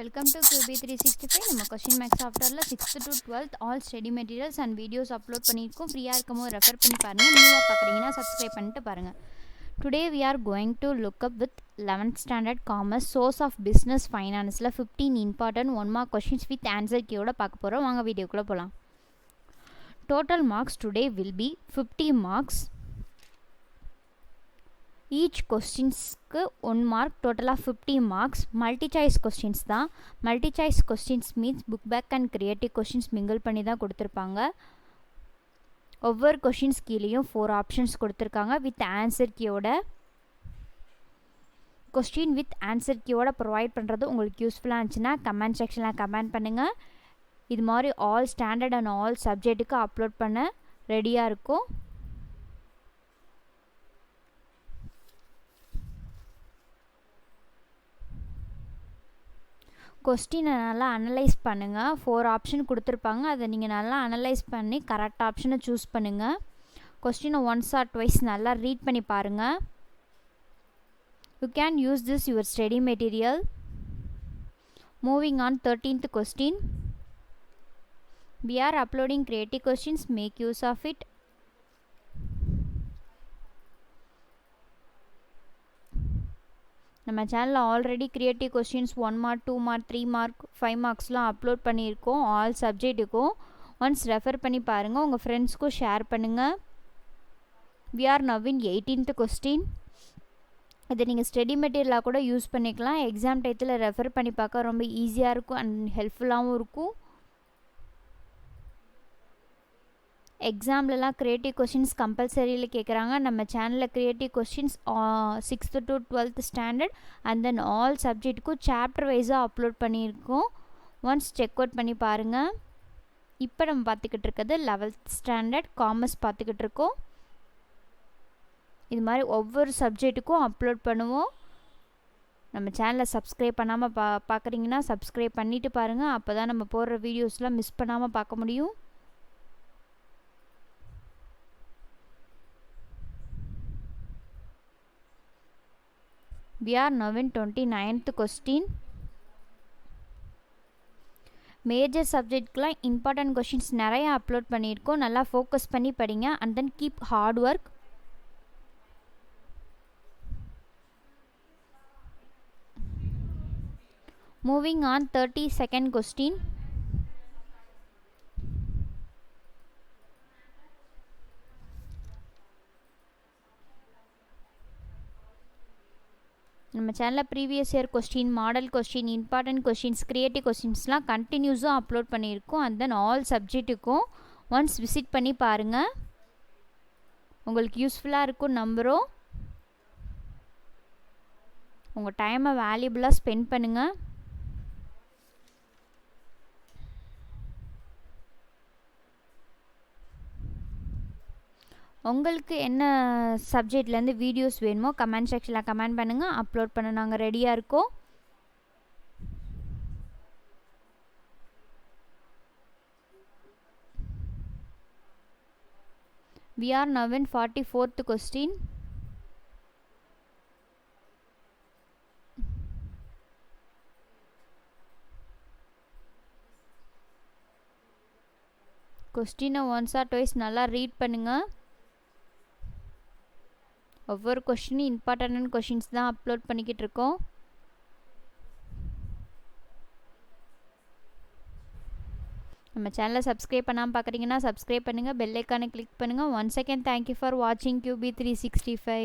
Welcome to QB365. நம்ம question maths சாஃப்ட்வேரில் 6th to 12th all study materials and videos upload பண்ணியிருக்கோம். ஃப்ரீயாக இருக்கும்போது ரெஃபர் பண்ணி பாருங்கள். நியூவாக பார்க்குறீங்கன்னா சப்ஸ்கிரைப் பண்ணிட்டு பாருங்கள். Today we are going to look up with 11th standard commerce source of business financeல 15 important 1 mark questions with answer keyயோட பார்க்க போகிறோம். வாங்க வீடியோக்குள்ளே போகலாம். Total marks today will be 50 marks. Each questions-க்கு 1 mark, total of 50 marks. Multi-choice questions தான். Multi-choice questions means book back and creative questions mingle பண்ணி தான் கொடுத்துருப்பாங்க. ஒவ்வொரு கொஷின்ஸ் கீழேயும் 4 ஆப்ஷன்ஸ் கொடுத்துருக்காங்க வித் ஆன்சர் கீயோட. கொஸ்டின் வித் ஆன்சர் கீயோட ப்ரொவைட் பண்ணுறது உங்களுக்கு யூஸ்ஃபுல்லாக இருந்துச்சுன்னா கமெண்ட் செக்ஷனில் கமெண்ட் பண்ணுங்கள். இது மாதிரி ஆல் ஸ்டாண்டர்ட் அண்ட் ஆல் சப்ஜெக்ட்டுக்கு அப்லோட் பண்ண ரெடியாக இருக்கும். கொஸ்டினை நல்லா அனலைஸ் பண்ணுங்கள். 4 ஆப்ஷன் கொடுத்துருப்பாங்க, அதை நீங்கள் நல்லா அனலைஸ் பண்ணி கரெக்ட் ஆப்ஷனை சூஸ் பண்ணுங்கள். கொஸ்டினை ஒன்ஸ் ஆர் ட்வைஸ் நல்லா ரீட் பண்ணி பாருங்கள். You can use this your study material. Moving on 13th question. We are uploading creative questions. Make use of it. நம்ம சேனலில் already creative questions 1 mark 2 mark 3 mark 5 மார்க்ஸ்லாம் upload பண்ணியிருக்கோம். All சப்ஜெக்ட்டுக்கும் once refer பண்ணி பாருங்கள். உங்கள் ஃப்ரெண்ட்ஸ்க்கும் ஷேர் பண்ணுங்கள். we are now in 18th question. இதை நீங்கள் ஸ்டடி மெட்டீரியலாக கூட யூஸ் பண்ணிக்கலாம். எக்ஸாம் டைத்தில் ரெஃபர் பண்ணி பார்க்க ரொம்ப ஈஸியாக இருக்கும் அண்ட் ஹெல்ப்ஃபுல்லாகவும் இருக்கும். எக்ஸாம்லலாம் க்ரியேட்டிவ் கொஷின்ஸ் கம்பல்சரியில் கேட்குறாங்க. நம்ம சேனலில் creative questions 6th to 12th standard and then all சப்ஜெக்ட்டுக்கும் சாப்டர் வைஸாக அப்லோட் பண்ணியிருக்கோம். ஒன்ஸ் செக் அவுட் பண்ணி பாருங்கள். இப்போ நம்ம பார்த்துக்கிட்டு இருக்கிறது 11th ஸ்டாண்டர்ட் காமர்ஸ் பார்த்துக்கிட்டு இருக்கோம். இது மாதிரி ஒவ்வொரு சப்ஜெக்ட்டுக்கும் அப்லோட் பண்ணுவோம். நம்ம சேனலை சப்ஸ்கிரைப் பண்ணாமல் பார்க்குறீங்கன்னா சப்ஸ்கிரைப் பண்ணிவிட்டு பாருங்கள். அப்போ தான் நம்ம போடுற வீடியோஸ்லாம் மிஸ் பண்ணாமல் பார்க்க முடியும். We are now in 29th question. Major சப்ஜெக்ட்க்குலாம் இம்பார்ட்டன்ட் கொஷின்ஸ் நிறைய அப்லோட் பண்ணியிருக்கோம். நல்லா ஃபோக்கஸ் பண்ணி படிங்க and then keep hard work. Moving on 32nd question. நம்ம சேனலில் previous year question, model question, important questions, creative கொஸ்டின்ஸ்லாம் கண்டினியூஸாக அப்லோட் பண்ணியிருக்கோம். அண்ட் தென் ஆல் சப்ஜெக்ட்டுக்கும் ஒன்ஸ் விசிட் பண்ணி பாருங்கள். உங்களுக்கு யூஸ்ஃபுல்லாக இருக்கும் நம்புகிறோம். உங்கள் டைமை வேல்யூபிளாக ஸ்பெண்ட் பண்ணுங்கள். உங்களுக்கு என்ன சப்ஜெக்ட்லேருந்து வீடியோஸ் வேணுமோ கமெண்ட் செக்ஷனில் கமெண்ட் பண்ணுங்கள். அப்லோட் பண்ண நாங்கள் ரெடியாக இருக்கோம். we are now in 44th question. கொஸ்டினை ஒன்ஸ் ஆர் ட்வைஸ் நல்லா ரீட் பண்ணுங்கள். ஒவ்வொரு கொஸ்டினும் இம்பார்ட்டன்ட் கொஷின்ஸ் தான் அப்லோட் பண்ணிக்கிட்டு இருக்கோம். நம்ம சேனலை சப்ஸ்கிரைப் பண்ணாமல் பார்க்குறீங்கன்னா சப்ஸ்கிரைப் பண்ணுங்கள். பெல் ஐக்கானை கிளிக் பண்ணுங்கள். ஒன்ஸ் அகேன் தேங்க்யூ ஃபார் வாட்சிங் QB365.